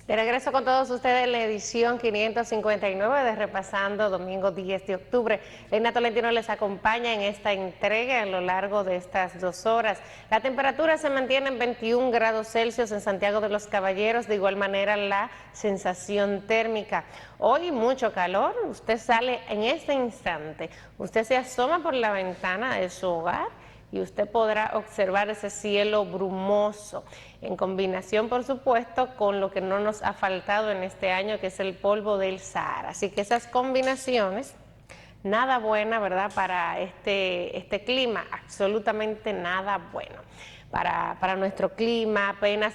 De regreso con todos ustedes en la edición 559 de Repasando, domingo 10 de octubre. Leina Tolentino les acompaña en esta entrega a lo largo de estas 2 horas. La temperatura se mantiene en 21 grados Celsius en Santiago de los Caballeros, de igual manera la sensación térmica. Hoy mucho calor, usted sale en este instante, usted se asoma por la ventana de su hogar y usted podrá observar ese cielo brumoso, en combinación, por supuesto, con lo que no nos ha faltado en este año, que es el polvo del Sahara. Así que esas combinaciones, nada buena, ¿verdad?, para este clima, absolutamente nada bueno. Para nuestro clima, apenas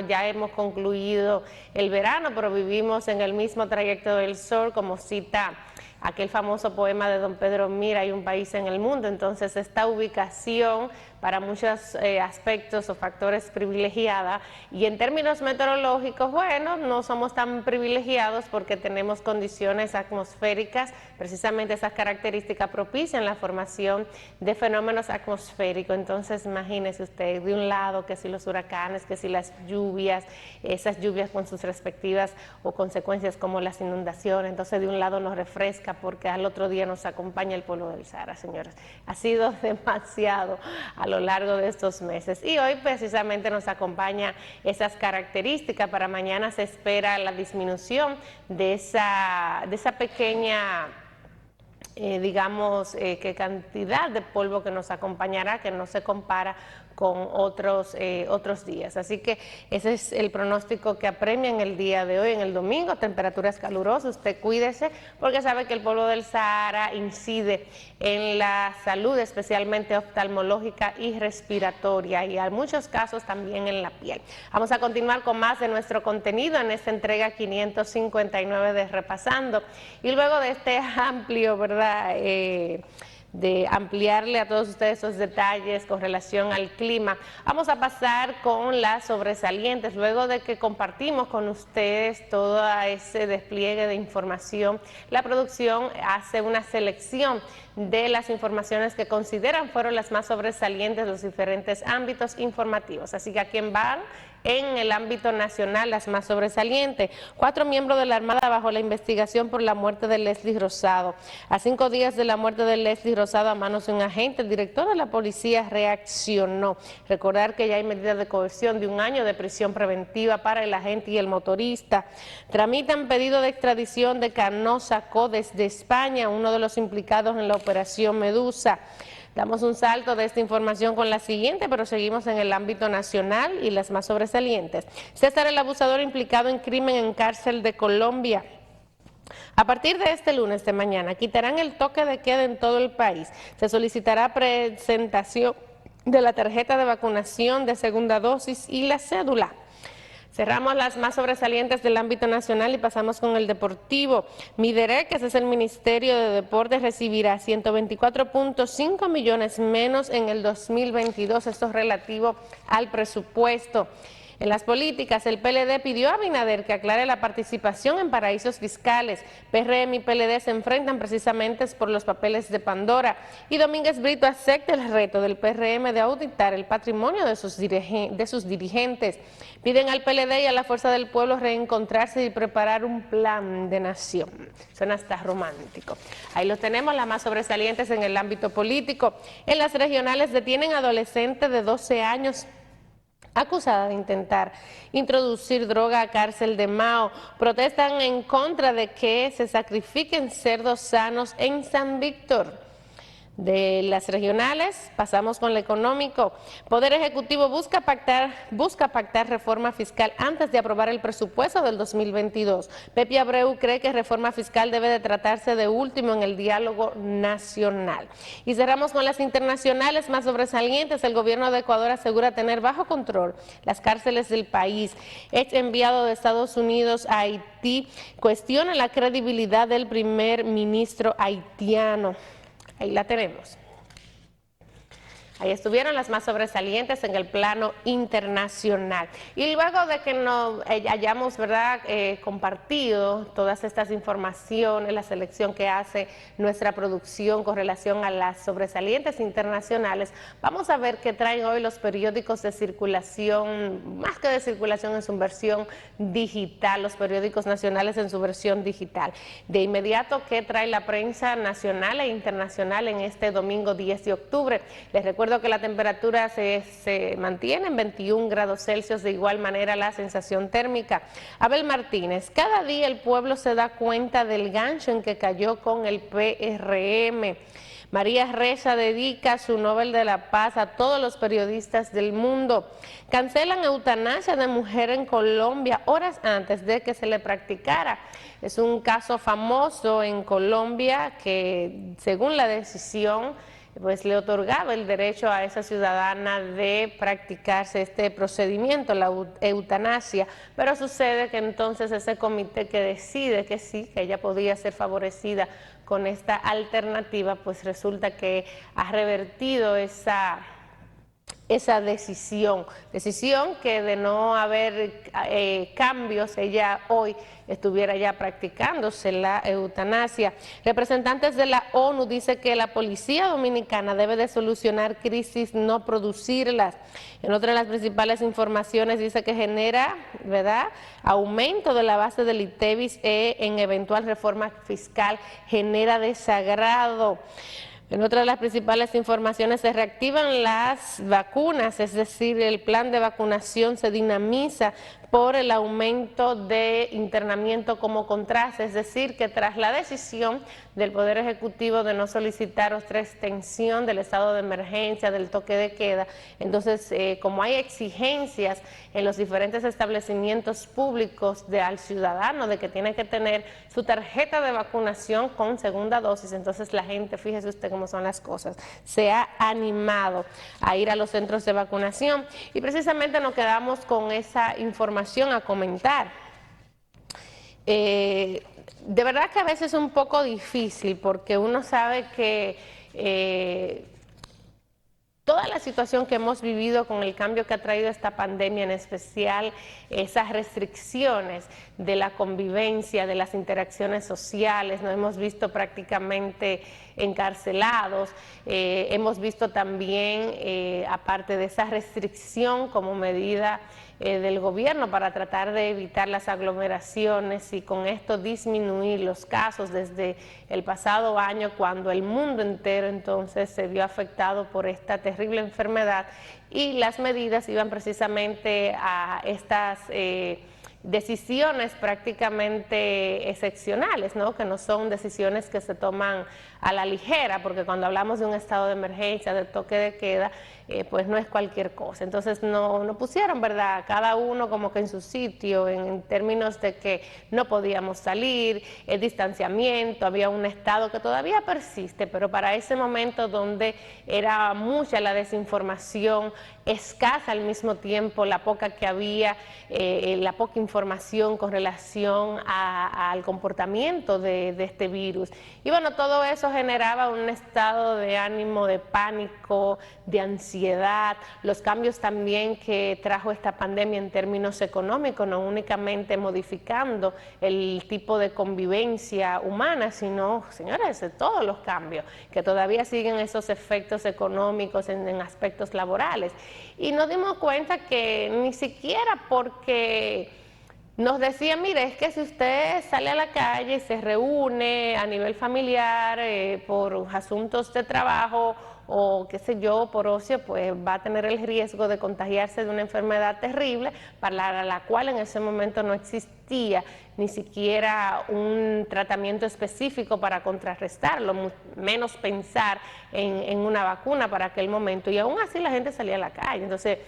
ya hemos concluido el verano, pero vivimos en el mismo trayecto del sol, como cita aquel famoso poema de don Pedro Mir, Hay un país en el mundo. Entonces esta ubicación para muchos aspectos o factores privilegiada, y en términos meteorológicos, bueno, no somos tan privilegiados porque tenemos condiciones atmosféricas, precisamente esas características propician la formación de fenómenos atmosféricos. Entonces imagínese usted, de un lado que si los huracanes, que si las lluvias, esas lluvias con sus respectivas o consecuencias como las inundaciones. Entonces de un lado nos refresca porque al otro día nos acompaña el polvo del Sahara, señores. Ha sido demasiado a lo largo de estos meses, y hoy precisamente nos acompaña esas características. Para mañana se espera la disminución de esa pequeña digamos, qué cantidad de polvo que nos acompañará, que no se compara con otros días. Así que ese es el pronóstico que apremia en el día de hoy, en el domingo. Temperaturas calurosas, usted cuídese porque sabe que el polvo del Sahara incide en la salud, especialmente oftalmológica y respiratoria, y en muchos casos también en la piel. Vamos a continuar con más de nuestro contenido en esta entrega 559 de Repasando, y luego de este amplio, ¿verdad?, de ampliarle a todos ustedes esos detalles con relación al clima, vamos a pasar con las sobresalientes. Luego de que compartimos con ustedes todo ese despliegue de información, la producción hace una selección de las informaciones que consideran fueron las más sobresalientes de los diferentes ámbitos informativos. Así que aquí van en el ámbito nacional las más sobresalientes. 4 miembros de la Armada bajo la investigación por la muerte de Leslie Rosado. A 5 días de la muerte de Leslie Rosado a manos de un agente, el director de la policía reaccionó. Recordar que ya hay medidas de coerción de 1 año de prisión preventiva para el agente y el motorista. Tramitan pedido de extradición de Canosa Co desde España, uno de los implicados en la operación Medusa. Damos un salto de esta información con la siguiente, pero seguimos en el ámbito nacional y las más sobresalientes. César, el abusador implicado en crimen en cárcel de Colombia. A partir de este lunes de mañana quitarán el toque de queda en todo el país. Se solicitará presentación de la tarjeta de vacunación de segunda dosis y la cédula. Cerramos las más sobresalientes del ámbito nacional y pasamos con el deportivo. Midere, que ese es el Ministerio de Deportes, recibirá 124.5 millones menos en el 2022, esto es relativo al presupuesto. En las políticas, el PLD pidió a Abinader que aclare la participación en paraísos fiscales. PRM y PLD se enfrentan precisamente por los papeles de Pandora, y Domínguez Brito acepta el reto del PRM de auditar el patrimonio de sus dirigentes. Piden al PLD y a la Fuerza del Pueblo reencontrarse y preparar un plan de nación. Suena hasta romántico. Ahí los tenemos, las más sobresalientes en el ámbito político. En las regionales detienen a adolescente de 12 años acusada de intentar introducir droga a cárcel de Mao. Protestan en contra de que se sacrifiquen cerdos sanos en San Víctor. De las regionales pasamos con lo económico. Poder Ejecutivo busca pactar reforma fiscal antes de aprobar el presupuesto del 2022. Pepe Abreu cree que reforma fiscal debe de tratarse de último en el diálogo nacional. Y cerramos con las internacionales más sobresalientes. El gobierno de Ecuador asegura tener bajo control las cárceles del país. Ex enviado de Estados Unidos a Haití cuestiona la credibilidad del primer ministro haitiano. Ahí la tenemos. Ahí estuvieron las más sobresalientes en el plano internacional. Y luego de que nos hayamos, ¿verdad?, compartido todas estas informaciones, la selección que hace nuestra producción con relación a las sobresalientes internacionales, vamos a ver qué traen hoy los periódicos de circulación, más que de circulación en su versión digital, los periódicos nacionales en su versión digital. De inmediato, ¿qué trae la prensa nacional e internacional en este domingo 10 de octubre? Les recuerdo que la temperatura se mantiene en 21 grados Celsius, de igual manera la sensación térmica. Abel Martínez, cada día el pueblo se da cuenta del gancho en que cayó con el PRM. María Reza dedica su Nobel de la Paz a todos los periodistas del mundo. Cancelan eutanasia de mujer en Colombia horas antes de que se le practicara. Es un caso famoso en Colombia que, según la decisión, pues le otorgaba el derecho a esa ciudadana de practicarse este procedimiento, la eutanasia, pero sucede que entonces ese comité que decide que sí, que ella podía ser favorecida con esta alternativa, pues resulta que ha revertido esa decisión que de no haber cambios, ella hoy estuviera ya practicándose la eutanasia. Representantes de la ONU dicen que la policía dominicana debe de solucionar crisis, no producirlas. En otra de las principales informaciones dice que genera, ¿verdad?, aumento de la base del ITEVIS en eventual reforma fiscal, genera desagrado. En otra de las principales informaciones, se reactivan las vacunas, es decir, el plan de vacunación se dinamiza por el aumento de internamiento como contraste, es decir, que tras la decisión del Poder Ejecutivo de no solicitar otra extensión del estado de emergencia, del toque de queda, entonces como hay exigencias en los diferentes establecimientos públicos al ciudadano de que tiene que tener su tarjeta de vacunación con segunda dosis, entonces la gente, fíjese usted cómo son las cosas, se ha animado a ir a los centros de vacunación y precisamente nos quedamos con esa información a comentar. De verdad que a veces es un poco difícil porque uno sabe que toda la situación que hemos vivido con el cambio que ha traído esta pandemia, en especial esas restricciones de la convivencia, de las interacciones sociales, nos hemos visto prácticamente encarcelados, hemos visto también, aparte de esa restricción como medida del gobierno para tratar de evitar las aglomeraciones y con esto disminuir los casos desde el pasado año, cuando el mundo entero entonces se vio afectado por esta terrible enfermedad, y las medidas iban precisamente a estas decisiones prácticamente excepcionales, ¿no?, que no son decisiones que se toman a la ligera, porque cuando hablamos de un estado de emergencia, de toque de queda, pues no es cualquier cosa. Entonces no pusieron, ¿verdad?, cada uno como que en su sitio, en términos de que no podíamos salir, el distanciamiento, había un estado que todavía persiste, pero para ese momento donde era mucha la desinformación, escasa al mismo tiempo la poca que había, la poca información con relación al comportamiento de este virus. Y bueno, todo eso generaba un estado de ánimo, de pánico, de ansiedad, los cambios también que trajo esta pandemia en términos económicos, no únicamente modificando el tipo de convivencia humana, sino, señores, de todos los cambios, que todavía siguen esos efectos económicos en aspectos laborales. Y nos dimos cuenta que ni siquiera porque nos decían, mire, es que si usted sale a la calle y se reúne a nivel familiar por asuntos de trabajo o qué sé yo, por ocio, pues va a tener el riesgo de contagiarse de una enfermedad terrible para la cual en ese momento no existía ni siquiera un tratamiento específico para contrarrestarlo, menos pensar en una vacuna para aquel momento, y aún así la gente salía a la calle. Entonces,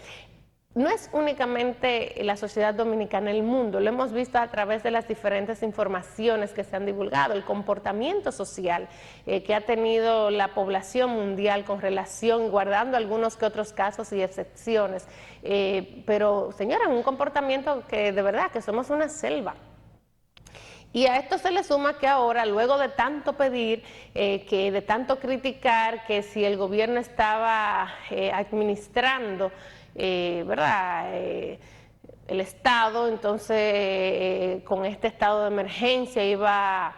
no es únicamente la sociedad dominicana, el mundo, lo hemos visto a través de las diferentes informaciones que se han divulgado, el comportamiento social que ha tenido la población mundial con relación, guardando algunos que otros casos y excepciones, pero señora, un comportamiento que de verdad que somos una selva. Y a esto se le suma que ahora, luego de tanto pedir, que de tanto criticar, que si el gobierno estaba administrando, ¿verdad?, el Estado, entonces con este estado de emergencia iba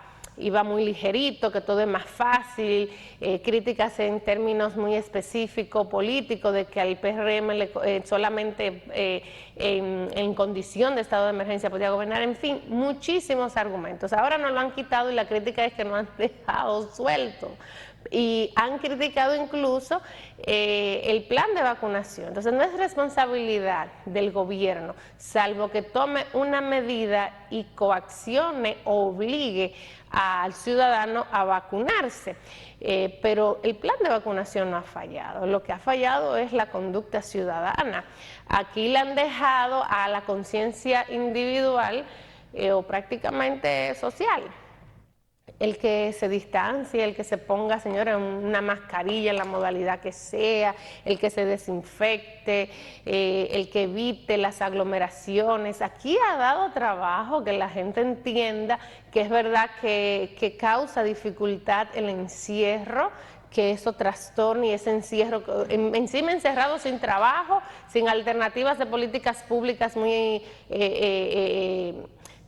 muy ligerito, que todo es más fácil, críticas en términos muy específicos políticos de que al PRM solamente en condición de estado de emergencia podía gobernar, en fin, muchísimos argumentos. Ahora nos lo han quitado y la crítica es que nos han dejado suelto. Y han criticado incluso el plan de vacunación. Entonces no es responsabilidad del gobierno, salvo que tome una medida y coaccione o obligue al ciudadano a vacunarse. Pero el plan de vacunación no ha fallado, lo que ha fallado es la conducta ciudadana. Aquí le han dejado a la conciencia individual o prácticamente social. El que se distancie, el que se ponga, señora, una mascarilla en la modalidad que sea, el que se desinfecte, el que evite las aglomeraciones. Aquí ha dado trabajo que la gente entienda que es verdad que causa dificultad el encierro, que eso trastorne y ese encierro, encima encerrado sin trabajo, sin alternativas de políticas públicas muy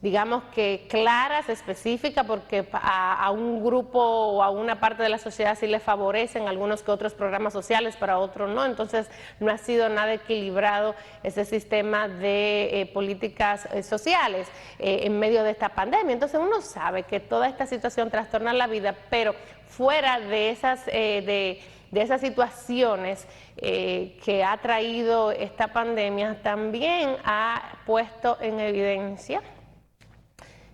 digamos que claras, específicas, porque a un grupo o a una parte de la sociedad sí le favorecen algunos que otros programas sociales, para otros no. Entonces no ha sido nada equilibrado ese sistema de políticas sociales en medio de esta pandemia. Entonces uno sabe que toda esta situación trastorna la vida, pero fuera de esas situaciones que ha traído esta pandemia, también ha puesto en evidencia,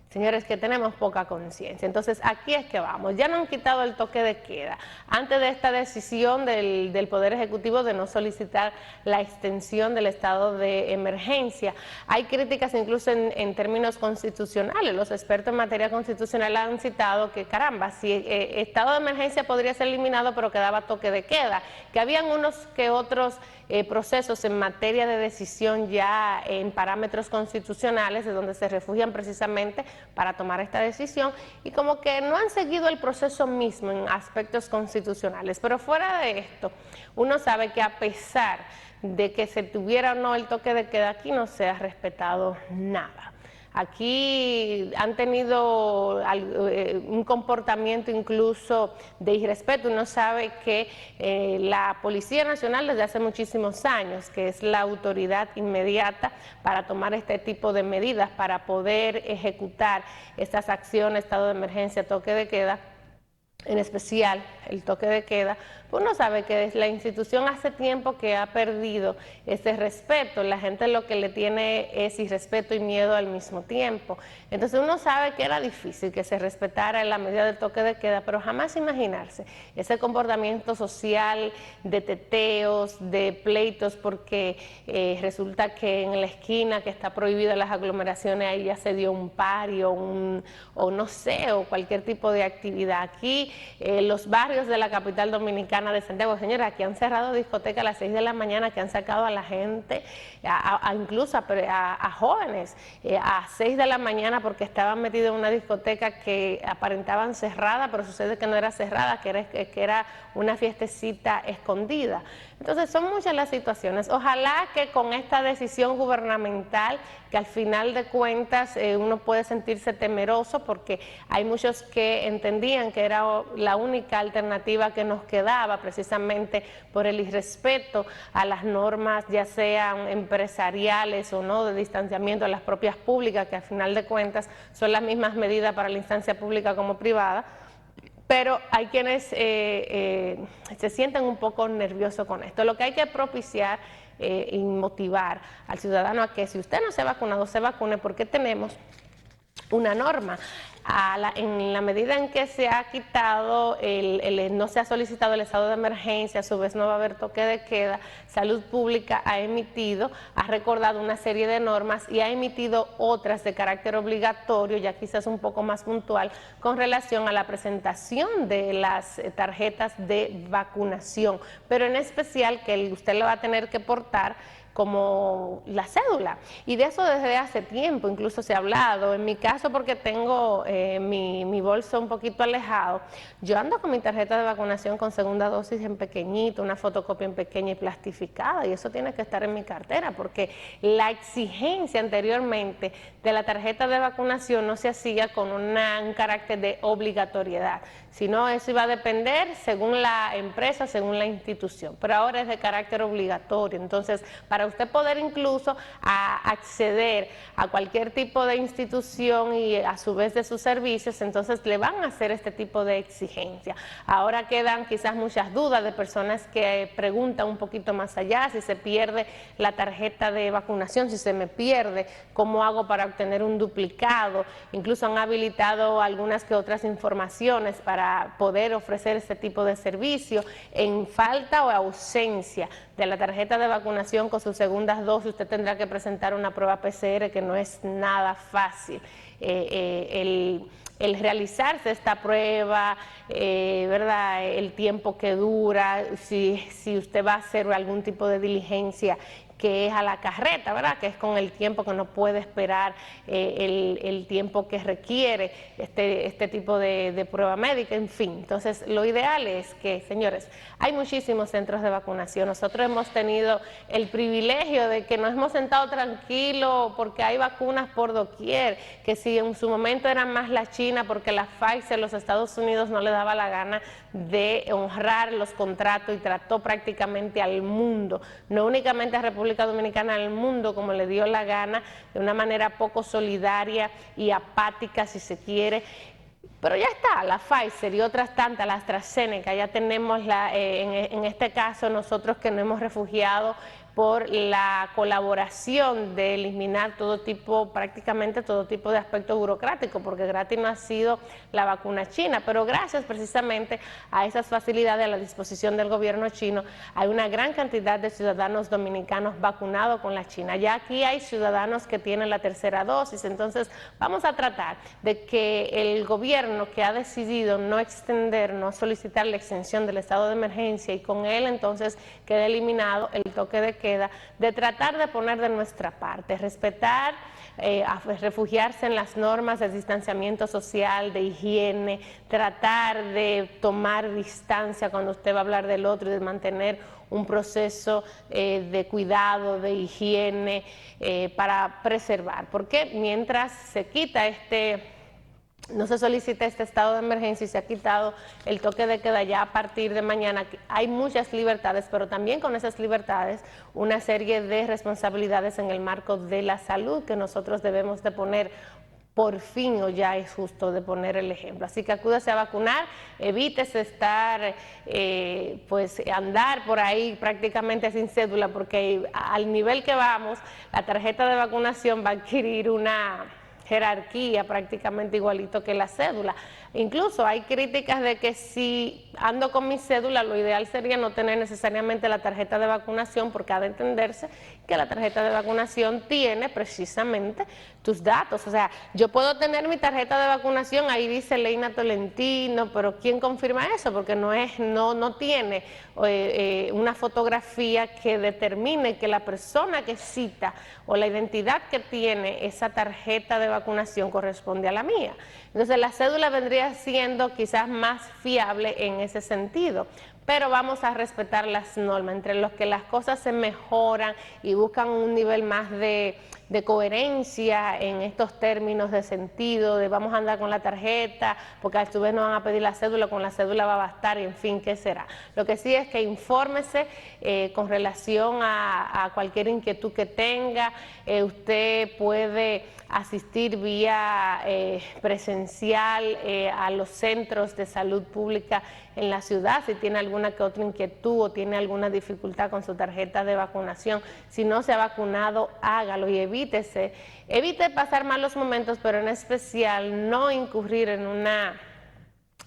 señores, que tenemos poca conciencia. Entonces aquí es que vamos, ya no han quitado el toque de queda. Antes de esta decisión del Poder Ejecutivo de no solicitar la extensión del estado de emergencia, hay críticas incluso en términos constitucionales. Los expertos en materia constitucional han citado que caramba, si estado de emergencia podría ser eliminado, pero quedaba toque de queda, que habían unos que otros procesos en materia de decisión ya en parámetros constitucionales, de donde se refugian precisamente para tomar esta decisión, y como que no han seguido el proceso mismo en aspectos constitucionales. Pero fuera de esto, uno sabe que a pesar de que se tuviera o no el toque de queda, aquí no se ha respetado nada. Aquí han tenido un comportamiento incluso de irrespeto. Uno sabe que la Policía Nacional desde hace muchísimos años, que es la autoridad inmediata para tomar este tipo de medidas, para poder ejecutar estas acciones, estado de emergencia, toque de queda, en especial el toque de queda, uno sabe que la institución hace tiempo que ha perdido ese respeto. La gente lo que le tiene es irrespeto y miedo al mismo tiempo. Entonces uno sabe que era difícil que se respetara la medida del toque de queda, pero jamás imaginarse ese comportamiento social de teteos, de pleitos, porque resulta que en la esquina que está prohibida las aglomeraciones, ahí ya se dio un party o no sé, o cualquier tipo de actividad. Aquí los barrios de la capital dominicana de Santiago, señora, aquí han cerrado discotecas a las 6 de la mañana, que han sacado a la gente, incluso a jóvenes, a 6 de la mañana porque estaban metidos en una discoteca que aparentaban cerrada, pero sucede que no era cerrada, que era una fiestecita escondida. Entonces son muchas las situaciones. Ojalá que con esta decisión gubernamental, que al final de cuentas uno puede sentirse temeroso porque hay muchos que entendían que era la única alternativa que nos quedaba, precisamente por el irrespeto a las normas, ya sean empresariales o no, de distanciamiento a las propias públicas, que al final de cuentas son las mismas medidas para la instancia pública como privada. Pero hay quienes se sienten un poco nerviosos con esto. Lo que hay que propiciar y motivar al ciudadano a que si usted no se ha vacunado, se vacune, porque tenemos una norma. en la medida en que se ha quitado, no se ha solicitado el estado de emergencia, a su vez no va a haber toque de queda, Salud Pública ha recordado una serie de normas y ha emitido otras de carácter obligatorio, ya quizás un poco más puntual, con relación a la presentación de las tarjetas de vacunación, pero en especial que usted le va a tener que portar como la cédula, y de eso desde hace tiempo incluso se ha hablado. En mi caso, porque tengo mi bolso un poquito alejado, yo ando con mi tarjeta de vacunación con segunda dosis en pequeñito, una fotocopia en pequeña y plastificada, y eso tiene que estar en mi cartera, porque la exigencia anteriormente de la tarjeta de vacunación no se hacía con un carácter de obligatoriedad, sino eso iba a depender según la empresa, según la institución, pero ahora es de carácter obligatorio. Entonces, para usted poder incluso acceder a cualquier tipo de institución y a su vez de sus servicios, entonces le van a hacer este tipo de exigencia. Ahora quedan quizás muchas dudas de personas que preguntan un poquito más allá: si se pierde la tarjeta de vacunación, si se me pierde, ¿cómo hago para obtener un duplicado? Incluso han habilitado algunas que otras informaciones para poder ofrecer este tipo de servicio. En falta o ausencia de la tarjeta de vacunación con sus segundas dosis, usted tendrá que presentar una prueba PCR, que no es nada fácil. El realizarse esta prueba, ¿verdad? El tiempo que dura, si usted va a hacer algún tipo de diligencia que es a la carreta, ¿verdad? Que es con el tiempo que no puede esperar, el tiempo que requiere este tipo de prueba médica, en fin. Entonces, lo ideal es que, señores, hay muchísimos centros de vacunación. Nosotros hemos tenido el privilegio de que nos hemos sentado tranquilos porque hay vacunas por doquier, que si en su momento eran más la China, porque la Pfizer, los Estados Unidos, no le daba la gana de honrar los contratos y trató prácticamente al mundo, no únicamente a República Dominicana, al mundo, como le dio la gana, de una manera poco solidaria y apática, si se quiere. Pero ya está, la Pfizer y otras tantas, la AstraZeneca, ya tenemos en este caso nosotros que nos hemos refugiado por la colaboración de eliminar prácticamente todo tipo de aspecto burocrático, porque gratis no ha sido la vacuna china, pero gracias precisamente a esas facilidades a la disposición del gobierno chino, hay una gran cantidad de ciudadanos dominicanos vacunados con la China. Ya aquí hay ciudadanos que tienen la tercera dosis, entonces vamos a tratar de que el gobierno, que ha decidido no extender, no solicitar la extensión del estado de emergencia, y con él entonces quede eliminado el toque de queda, de tratar de poner de nuestra parte, respetar, refugiarse en las normas de distanciamiento social, de higiene, tratar de tomar distancia cuando usted va a hablar del otro y de mantener un proceso de cuidado, de higiene, para preservar, porque mientras se quita no se solicita este estado de emergencia y se ha quitado el toque de queda ya a partir de mañana, hay muchas libertades, pero también con esas libertades una serie de responsabilidades en el marco de la salud que nosotros debemos de poner por fin, o ya es justo de poner el ejemplo. Así que acúdase a vacunar, evítese estar, andar por ahí prácticamente sin cédula, porque al nivel que vamos, la tarjeta de vacunación va a adquirir una jerarquía prácticamente igualito que la cédula. Incluso hay críticas de que si ando con mi cédula, lo ideal sería no tener necesariamente la tarjeta de vacunación, porque ha de entenderse que la tarjeta de vacunación tiene precisamente tus datos. O sea, yo puedo tener mi tarjeta de vacunación, ahí dice Leina Tolentino, pero ¿quién confirma eso? Porque no tiene una fotografía que determine que la persona que cita o la identidad que tiene esa tarjeta de vacunación corresponde a la mía. Entonces la cédula vendría siendo quizás más fiable en ese sentido, pero vamos a respetar las normas, entre los que las cosas se mejoran y buscan un nivel más de coherencia en estos términos de sentido, de vamos a andar con la tarjeta, porque a su vez no van a pedir la cédula, con la cédula va a bastar, y en fin, ¿qué será? Lo que sí es que infórmese con relación a cualquier inquietud que tenga. Usted puede asistir vía presencial a los centros de salud pública en la ciudad si tiene alguna que otra inquietud o tiene alguna dificultad con su tarjeta de vacunación. Si no se ha vacunado, hágalo y evite evite pasar malos momentos, pero en especial no incurrir en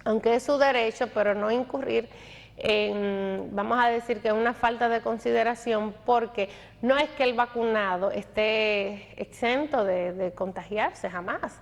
aunque es su derecho, pero no incurrir en, vamos a decir que una falta de consideración, porque no es que el vacunado esté exento de contagiarse, jamás.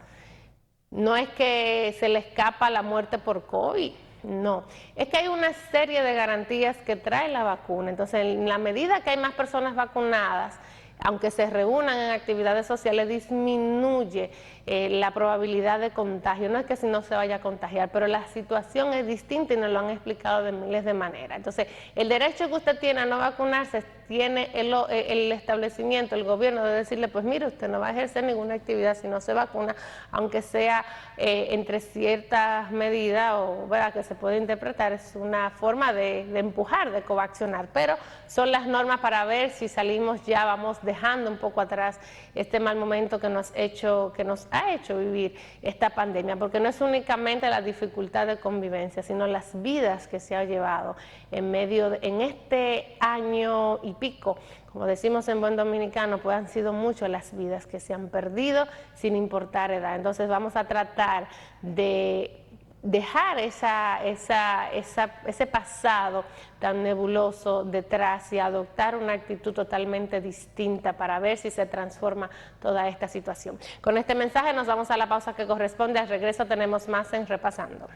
No es que se le escapa la muerte por COVID, no. Es que hay una serie de garantías que trae la vacuna. Entonces, en la medida que hay más personas vacunadas, aunque se reúnan en actividades sociales, disminuye la probabilidad de contagio. No es que si no se vaya a contagiar, pero la situación es distinta y nos lo han explicado de miles de maneras. Entonces, el derecho que usted tiene a no vacunarse tiene el establecimiento, el gobierno, de decirle, pues mire, usted no va a ejercer ninguna actividad si no se vacuna, aunque sea entre ciertas medidas o ¿verdad? Que se puede interpretar, es una forma de empujar, de coaccionar, pero son las normas para ver si salimos ya, vamos dejando un poco atrás este mal momento que nos ha hecho vivir esta pandemia, porque no es únicamente la dificultad de convivencia, sino las vidas que se ha llevado en este año y pico, como decimos en buen dominicano, pues han sido muchas las vidas que se han perdido sin importar edad. Entonces vamos a tratar de dejar ese pasado tan nebuloso detrás y adoptar una actitud totalmente distinta para ver si se transforma toda esta situación. Con este mensaje nos vamos a la pausa que corresponde. Al regreso tenemos más en Repasando.